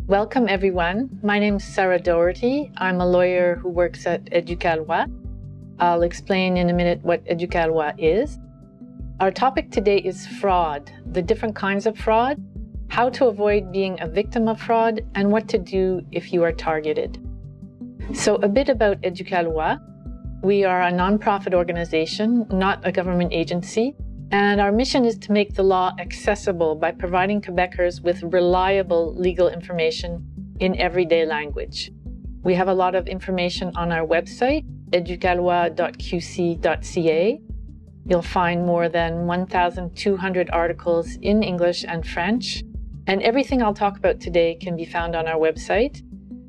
Welcome everyone. My name is Sarah Dougherty. I'm a lawyer who works at Éducaloi. I'll explain in a minute what Éducaloi is. Our topic today is fraud, the different kinds of fraud, how to avoid being a victim of fraud, and what to do if you are targeted. So a bit about Éducaloi. We are a nonprofit organization, not a government agency, and our mission is to make the law accessible by providing Quebecers with reliable legal information in everyday language. We have a lot of information on our website, educaloi.qc.ca. You'll find more than 1,200 articles in English and French, and everything I'll talk about today can be found on our website.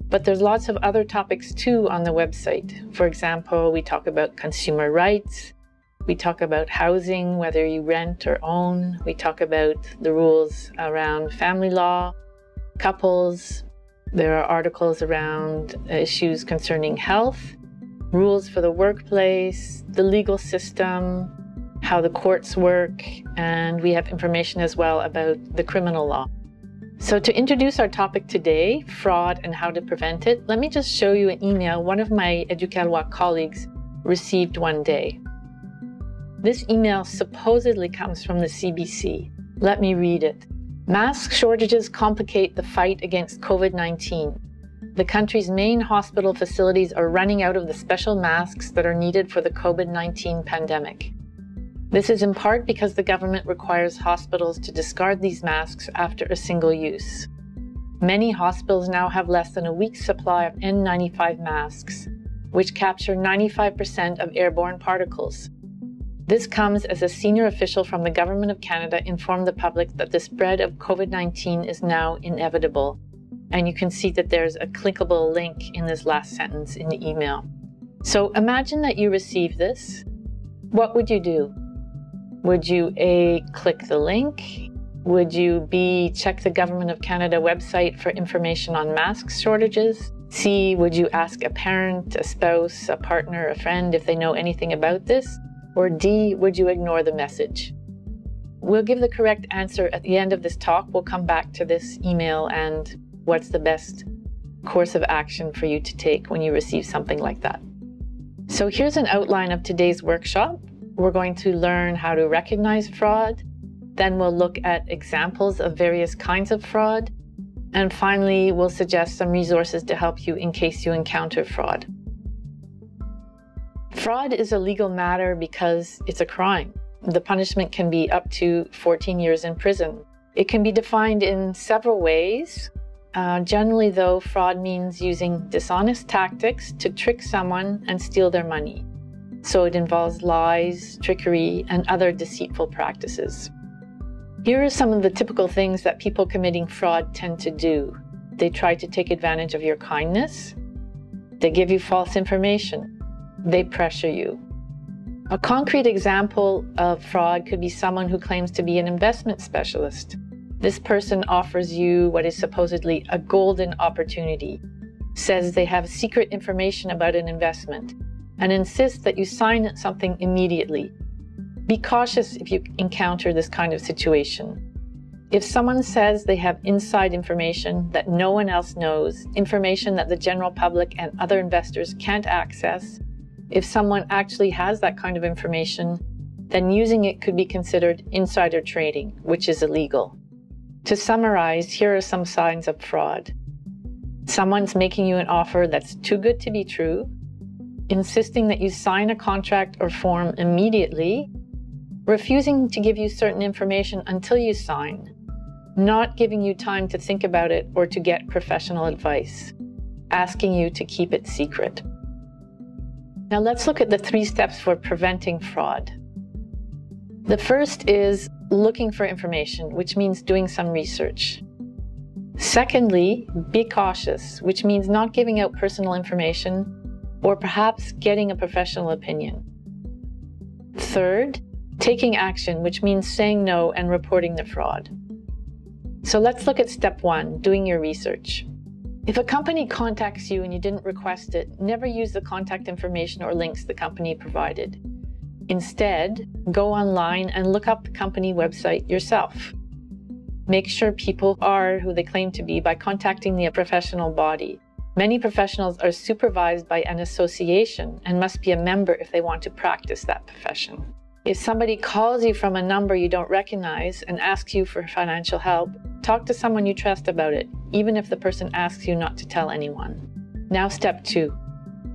But there's lots of other topics too on the website. For example, we talk about consumer rights. We talk about housing, whether you rent or own. We talk about the rules around family law, couples. There are articles around issues concerning health, rules for the workplace, the legal system, how the courts work, and we have information as well about the criminal law. So to introduce our topic today, fraud and how to prevent it, let me just show you an email one of my Éducaloi colleagues received one day. This email supposedly comes from the CBC. Let me read it. Mask shortages complicate the fight against COVID-19. The country's main hospital facilities are running out of the special masks that are needed for the COVID-19 pandemic. This is in part because the government requires hospitals to discard these masks after a single use. Many hospitals now have less than a week's supply of N95 masks, which capture 95% of airborne particles. This comes as a senior official from the Government of Canada informed the public that the spread of COVID-19 is now inevitable. And you can see that there's a clickable link in this last sentence in the email. So imagine that you receive this. What would you do? Would you A, click the link? Would you B, check the Government of Canada website for information on mask shortages? C, would you ask a parent, a spouse, a partner, a friend if they know anything about this? Or D, would you ignore the message? We'll give the correct answer at the end of this talk. We'll come back to this email and what's the best course of action for you to take when you receive something like that. So here's an outline of today's workshop. We're going to learn how to recognize fraud. Then we'll look at examples of various kinds of fraud. And finally, we'll suggest some resources to help you in case you encounter fraud. Fraud is a legal matter because it's a crime. The punishment can be up to 14 years in prison. It can be defined in several ways. Generally, though, fraud means using dishonest tactics to trick someone and steal their money. So it involves lies, trickery, and other deceitful practices. Here are some of the typical things that people committing fraud tend to do. They try to take advantage of your kindness. They give you false information. They pressure you. A concrete example of fraud could be someone who claims to be an investment specialist. This person offers you what is supposedly a golden opportunity, says they have secret information about an investment, and insists that you sign something immediately. Be cautious if you encounter this kind of situation. If someone says they have inside information that no one else knows, information that the general public and other investors can't access, if someone actually has that kind of information, then using it could be considered insider trading, which is illegal. To summarize, here are some signs of fraud. Someone's making you an offer that's too good to be true, insisting that you sign a contract or form immediately, refusing to give you certain information until you sign, not giving you time to think about it or to get professional advice, asking you to keep it secret. Now let's look at the 3 steps for preventing fraud. The first is looking for information, which means doing some research. Secondly, be cautious, which means not giving out personal information or perhaps getting a professional opinion. Third, taking action, which means saying no and reporting the fraud. So let's look at step 1, doing your research. If a company contacts you and you didn't request it, never use the contact information or links the company provided. Instead, go online and look up the company website yourself. Make sure people are who they claim to be by contacting the professional body. Many professionals are supervised by an association and must be a member if they want to practice that profession. If somebody calls you from a number you don't recognize and asks you for financial help, talk to someone you trust about it, even if the person asks you not to tell anyone. Now, step 2.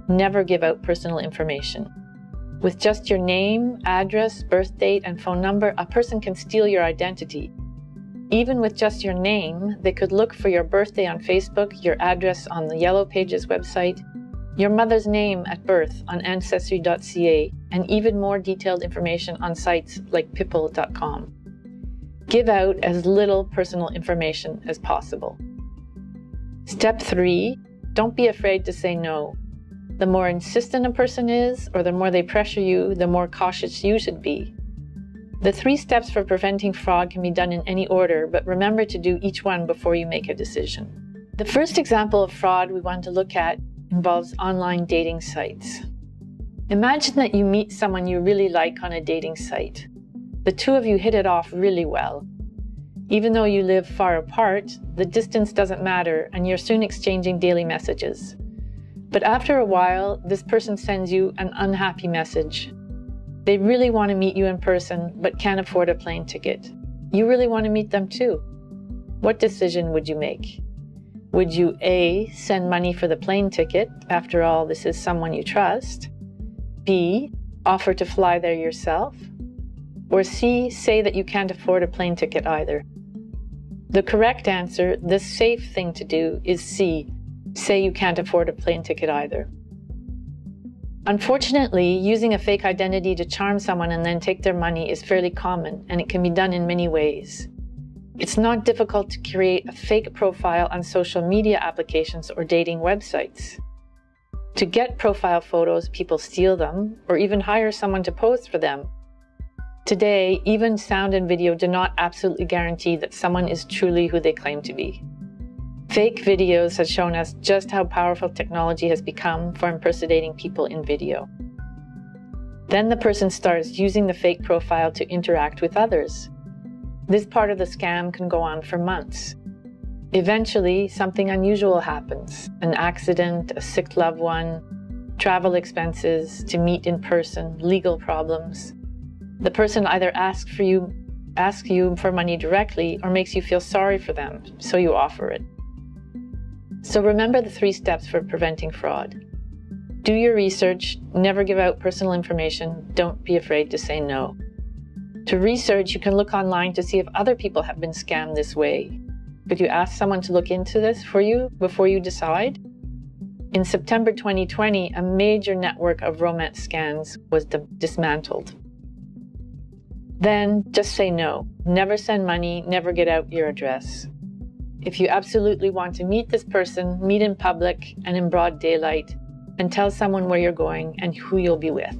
Never give out personal information. With just your name, address, birth date, and phone number, a person can steal your identity. Even with just your name, they could look for your birthday on Facebook, your address on the Yellow Pages website, your mother's name at birth on ancestry.ca, and even more detailed information on sites like people.com. Give out as little personal information as possible. Step 3, don't be afraid to say no. The more insistent a person is, or the more they pressure you, the more cautious you should be. The 3 steps for preventing fraud can be done in any order, but remember to do each one before you make a decision. The first example of fraud we want to look at involves online dating sites. Imagine that you meet someone you really like on a dating site. The two of you hit it off really well. Even though you live far apart, the distance doesn't matter and you're soon exchanging daily messages. But after a while, this person sends you an unhappy message. They really want to meet you in person, but can't afford a plane ticket. You really want to meet them too. What decision would you make? Would you A, send money for the plane ticket? After all, this is someone you trust. B, offer to fly there yourself? Or C, say that you can't afford a plane ticket either? The correct answer, the safe thing to do, is C, say you can't afford a plane ticket either. Unfortunately, using a fake identity to charm someone and then take their money is fairly common, and it can be done in many ways. It's not difficult to create a fake profile on social media applications or dating websites. To get profile photos, people steal them or even hire someone to pose for them. Today, even sound and video do not absolutely guarantee that someone is truly who they claim to be. Fake videos have shown us just how powerful technology has become for impersonating people in video. Then the person starts using the fake profile to interact with others. This part of the scam can go on for months. Eventually, something unusual happens. An accident, a sick loved one, travel expenses, to meet in person, legal problems. The person either asks you for money directly or makes you feel sorry for them, so you offer it. So remember the 3 steps for preventing fraud. Do your research, never give out personal information, don't be afraid to say no. To research, you can look online to see if other people have been scammed this way. Could you ask someone to look into this for you before you decide? In September 2020, a major network of romance scams was dismantled. Then just say no. Never send money, never get out your address. If you absolutely want to meet this person, meet in public and in broad daylight, and tell someone where you're going and who you'll be with.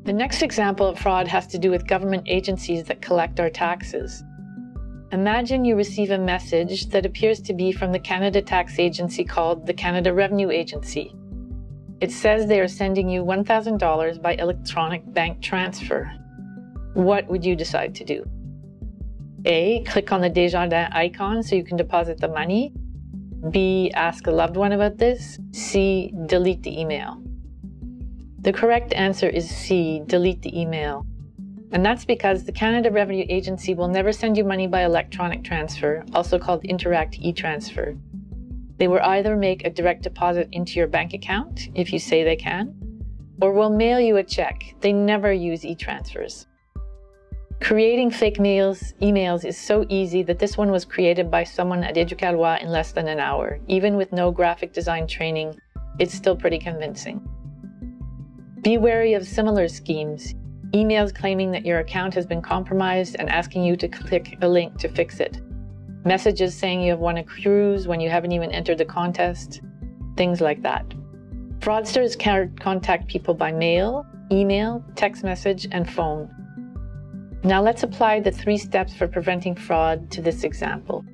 The next example of fraud has to do with government agencies that collect our taxes. Imagine you receive a message that appears to be from the Canada tax agency called the Canada Revenue Agency. It says they are sending you $1,000 by electronic bank transfer. What would you decide to do? A, click on the Desjardins icon so you can deposit the money. B, ask a loved one about this. C, delete the email. The correct answer is C, delete the email. And that's because the Canada Revenue Agency will never send you money by electronic transfer, also called Interact e-transfer. They will either make a direct deposit into your bank account, if you say they can, or will mail you a check. They never use e-transfers. Creating fake emails is so easy that this one was created by someone at Éducaloi in less than an hour. Even with no graphic design training, it's still pretty convincing. Be wary of similar schemes. Emails claiming that your account has been compromised and asking you to click a link to fix it. Messages saying you have won a cruise when you haven't even entered the contest. Things like that. Fraudsters can contact people by mail, email, text message, and phone. Now let's apply the 3 steps for preventing fraud to this example.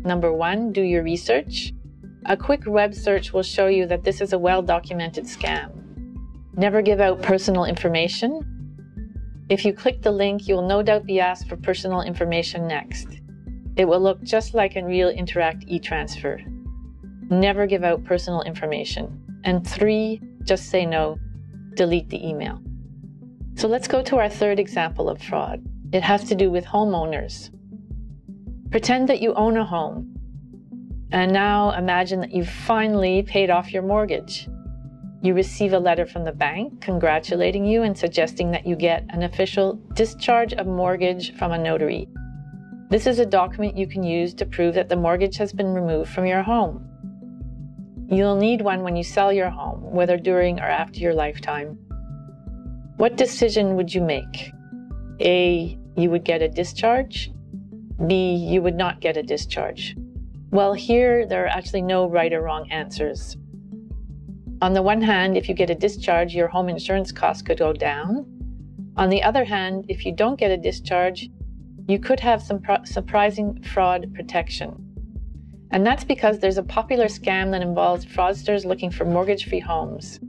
Number 1, do your research. A quick web search will show you that this is a well-documented scam. Never give out personal information. If you click the link, you will no doubt be asked for personal information next. It will look just like a real Interact e-transfer. Never give out personal information. And 3, just say no. Delete the email. So let's go to our third example of fraud. It has to do with homeowners. Pretend that you own a home. And now imagine that you've finally paid off your mortgage. You receive a letter from the bank congratulating you and suggesting that you get an official discharge of mortgage from a notary. This is a document you can use to prove that the mortgage has been removed from your home. You'll need one when you sell your home, whether during or after your lifetime. What decision would you make? A, you would get a discharge. B, you would not get a discharge. Well, here there are actually no right or wrong answers. On the one hand, if you get a discharge, your home insurance costs could go down. On the other hand, if you don't get a discharge, you could have some surprising fraud protection. And that's because there's a popular scam that involves fraudsters looking for mortgage-free homes,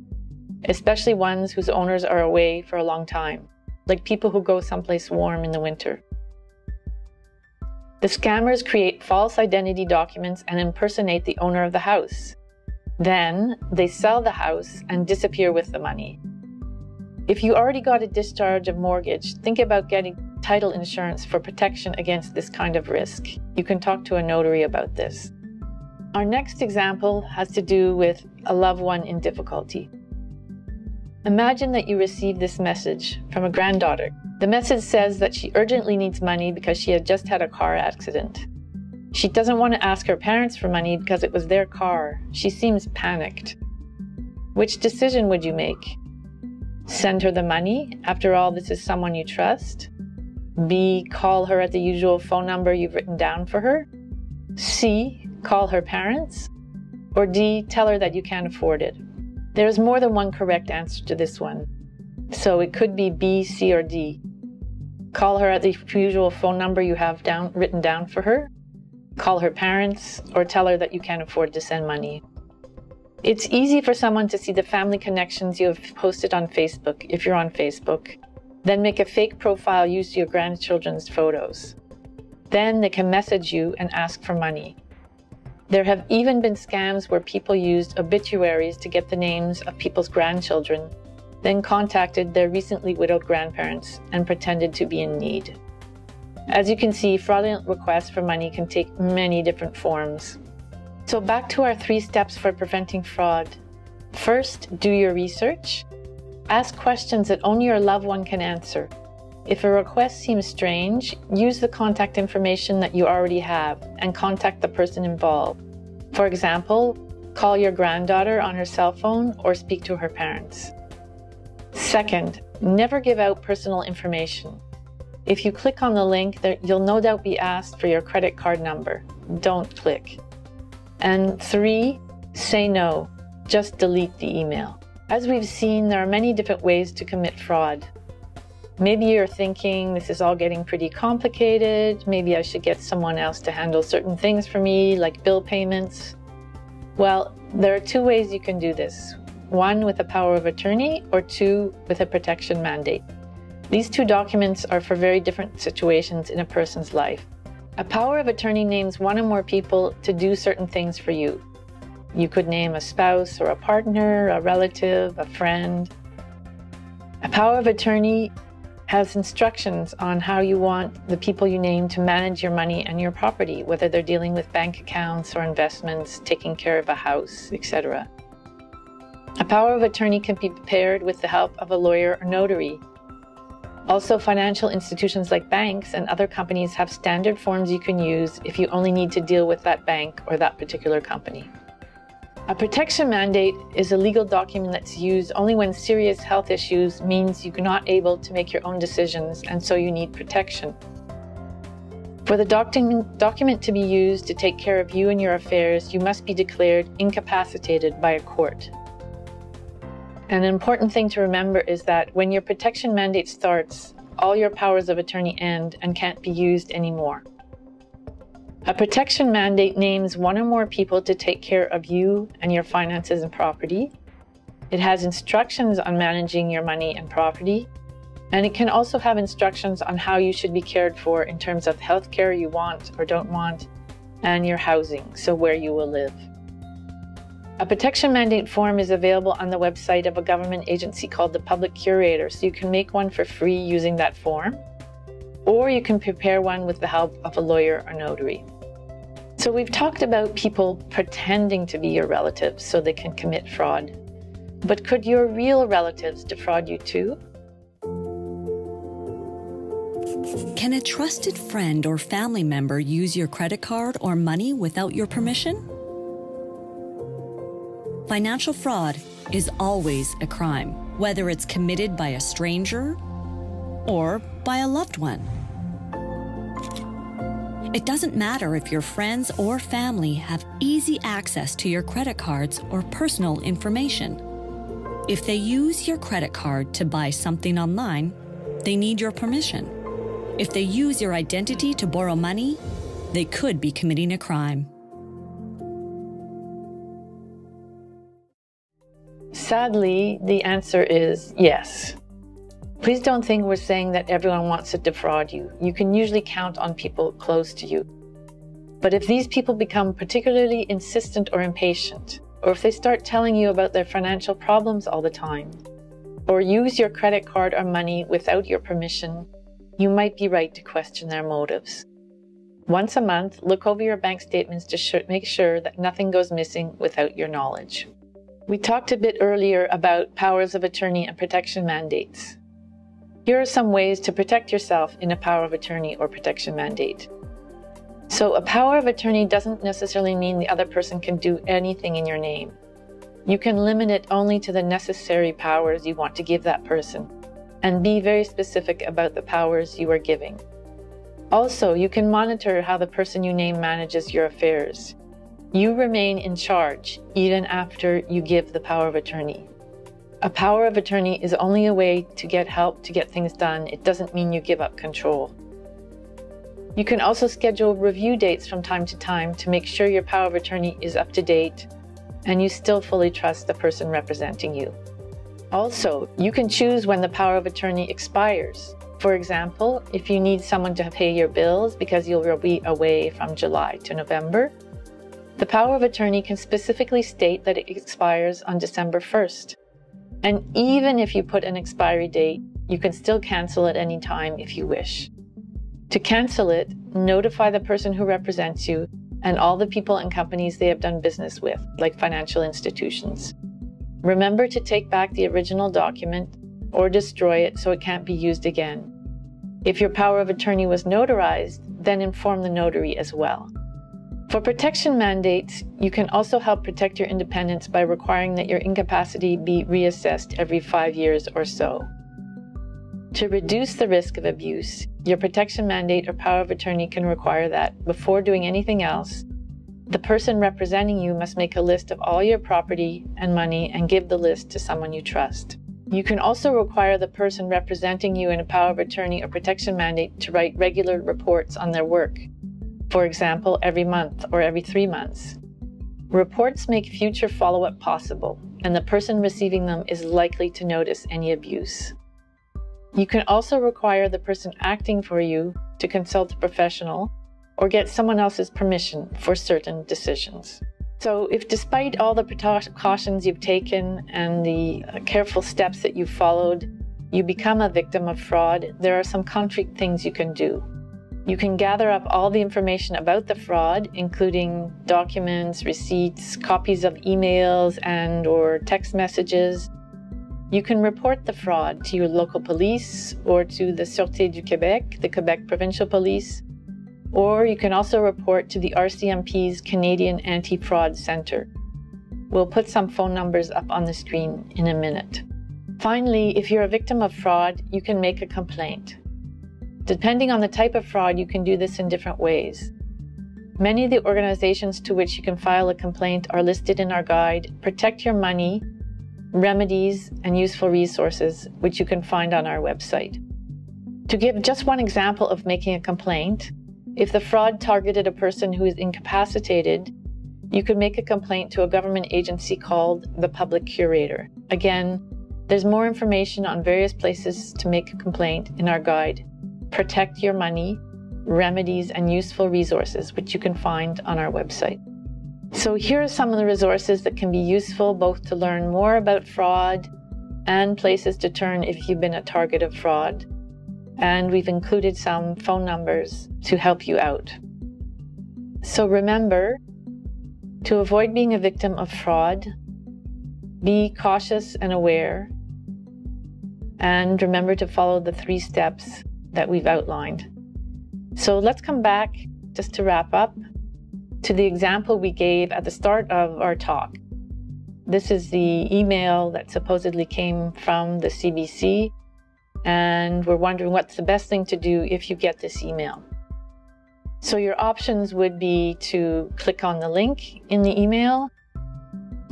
especially ones whose owners are away for a long time, like people who go someplace warm in the winter. The scammers create false identity documents and impersonate the owner of the house. Then they sell the house and disappear with the money. If you already got a discharge of mortgage, think about getting title insurance for protection against this kind of risk. You can talk to a notary about this. Our next example has to do with a loved one in difficulty. Imagine that you receive this message from a granddaughter. The message says that she urgently needs money because she had just had a car accident. She doesn't want to ask her parents for money because it was their car. She seems panicked. Which decision would you make? Send her the money? After all, this is someone you trust. B, call her at the usual phone number you've written down for her. C, call her parents. Or D, tell her that you can't afford it. There's more than one correct answer to this one. So it could be B, C, or D. Call her at the usual phone number you have written down for her. Call her parents, or tell her that you can't afford to send money. It's easy for someone to see the family connections you have posted on Facebook, if you're on Facebook. Then make a fake profile using your grandchildren's photos. Then they can message you and ask for money. There have even been scams where people used obituaries to get the names of people's grandchildren, then contacted their recently widowed grandparents and pretended to be in need. As you can see, fraudulent requests for money can take many different forms. So back to our 3 steps for preventing fraud. First, do your research. Ask questions that only your loved one can answer. If a request seems strange, use the contact information that you already have and contact the person involved. For example, call your granddaughter on her cell phone or speak to her parents. Second, never give out personal information. If you click on the link, you'll no doubt be asked for your credit card number. Don't click. And 3, say no. Just delete the email. As we've seen, there are many different ways to commit fraud. Maybe you're thinking, this is all getting pretty complicated. Maybe I should get someone else to handle certain things for me, like bill payments. Well, there are 2 ways you can do this. 1 with a power of attorney, or 2 with a protection mandate. These 2 documents are for very different situations in a person's life. A power of attorney names 1 or more people to do certain things for you. You could name a spouse or a partner, a relative, a friend. A power of attorney has instructions on how you want the people you name to manage your money and your property, whether they're dealing with bank accounts or investments, taking care of a house, etc. A power of attorney can be prepared with the help of a lawyer or notary. Also, financial institutions like banks and other companies have standard forms you can use if you only need to deal with that bank or that particular company. A protection mandate is a legal document that's used only when serious health issues means you're not able to make your own decisions and so you need protection. For the document to be used to take care of you and your affairs, you must be declared incapacitated by a court. An important thing to remember is that when your protection mandate starts, all your powers of attorney end and can't be used anymore. A protection mandate names 1 or more people to take care of you and your finances and property. It has instructions on managing your money and property. And it can also have instructions on how you should be cared for in terms of health care you want or don't want, and your housing, so where you will live. A protection mandate form is available on the website of a government agency called the Public Curator, so you can make one for free using that form, or you can prepare one with the help of a lawyer or notary. So we've talked about people pretending to be your relatives so they can commit fraud. But could your real relatives defraud you too? Can a trusted friend or family member use your credit card or money without your permission? Financial fraud is always a crime, whether it's committed by a stranger or by a loved one. It doesn't matter if your friends or family have easy access to your credit cards or personal information. If they use your credit card to buy something online, they need your permission. If they use your identity to borrow money, they could be committing a crime. Sadly, the answer is yes. Please don't think we're saying that everyone wants to defraud you. You can usually count on people close to you. But if these people become particularly insistent or impatient, or if they start telling you about their financial problems all the time, or use your credit card or money without your permission, you might be right to question their motives. Once a month, look over your bank statements to make sure that nothing goes missing without your knowledge. We talked a bit earlier about powers of attorney and protection mandates. Here are some ways to protect yourself in a power of attorney or protection mandate. So a power of attorney doesn't necessarily mean the other person can do anything in your name. You can limit it only to the necessary powers you want to give that person, and be very specific about the powers you are giving. Also, you can monitor how the person you name manages your affairs. You remain in charge even after you give the power of attorney. A power of attorney is only a way to get help to get things done. It doesn't mean you give up control. You can also schedule review dates from time to time to make sure your power of attorney is up to date and you still fully trust the person representing you. Also, you can choose when the power of attorney expires. For example, if you need someone to pay your bills because you'll be away from July to November, the power of attorney can specifically state that it expires on December 1st. And even if you put an expiry date, you can still cancel at any time if you wish. To cancel it, notify the person who represents you and all the people and companies they have done business with, like financial institutions. Remember to take back the original document or destroy it so it can't be used again. If your power of attorney was notarized, then inform the notary as well. For protection mandates, you can also help protect your independence by requiring that your incapacity be reassessed every 5 years or so. To reduce the risk of abuse, your protection mandate or power of attorney can require that, before doing anything else, the person representing you must make a list of all your property and money and give the list to someone you trust. You can also require the person representing you in a power of attorney or protection mandate to write regular reports on their work. For example, every month or every 3 months. Reports make future follow-up possible, and the person receiving them is likely to notice any abuse. You can also require the person acting for you to consult a professional or get someone else's permission for certain decisions. So if despite all the precautions you've taken and the careful steps that you've followed, you become a victim of fraud, there are some concrete things you can do. You can gather up all the information about the fraud, including documents, receipts, copies of emails and/or text messages. You can report the fraud to your local police or to the Sûreté du Québec, the Quebec Provincial Police, or you can also report to the RCMP's Canadian Anti-Fraud Centre. We'll put some phone numbers up on the screen in a minute. Finally, if you're a victim of fraud, you can make a complaint. Depending on the type of fraud, you can do this in different ways. Many of the organizations to which you can file a complaint are listed in our guide, Protect Your Money, Remedies, and Useful Resources, which you can find on our website. To give just one example of making a complaint, if the fraud targeted a person who is incapacitated, you could make a complaint to a government agency called the Public Curator. Again, There's more information on various places to make a complaint in our guide, Protect Your Money, Remedies and Useful Resources, which you can find on our website. So here are some of the resources that can be useful both to learn more about fraud and places to turn if you've been a target of fraud. And we've included some phone numbers to help you out. So remember, to avoid being a victim of fraud, be cautious and aware, and remember to follow the 3 steps that we've outlined. So let's come back, just to wrap up, to the example we gave at the start of our talk. This is the email that supposedly came from the CBC, and we're wondering what's the best thing to do if you get this email. So your options would be to click on the link in the email.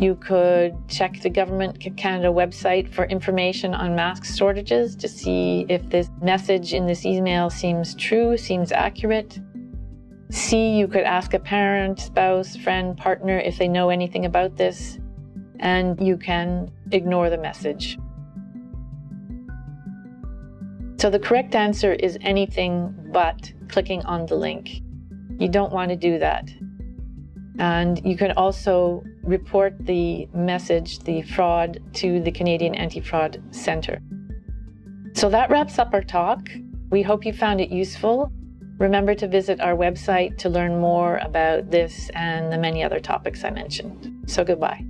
You could check the Government of Canada website for information on mask shortages to see if this message in this email seems true, seems accurate. C, you could ask a parent, spouse, friend, partner if they know anything about this, and you can ignore the message. So the correct answer is anything but clicking on the link. You don't want to do that. And you can also report the message, the fraud, to the Canadian Anti-Fraud Centre. So that wraps up our talk. We hope you found it useful. Remember to visit our website to learn more about this and the many other topics I mentioned. So goodbye.